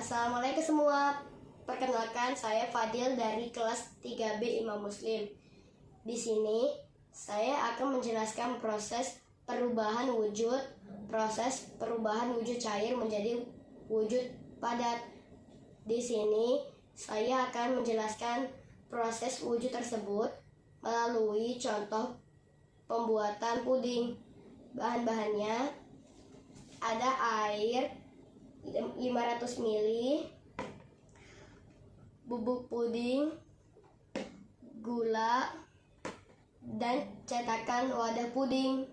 Assalamualaikum semua. Perkenalkan, saya Fadil dari kelas 3B Imam Muslim. Di sini saya akan menjelaskan proses perubahan wujud cair menjadi wujud padat. Di sini saya akan menjelaskan proses wujud tersebut melalui contoh pembuatan puding. Bahan-bahannya ada air 500 ml, bubuk puding, gula, dan cetakan wadah puding.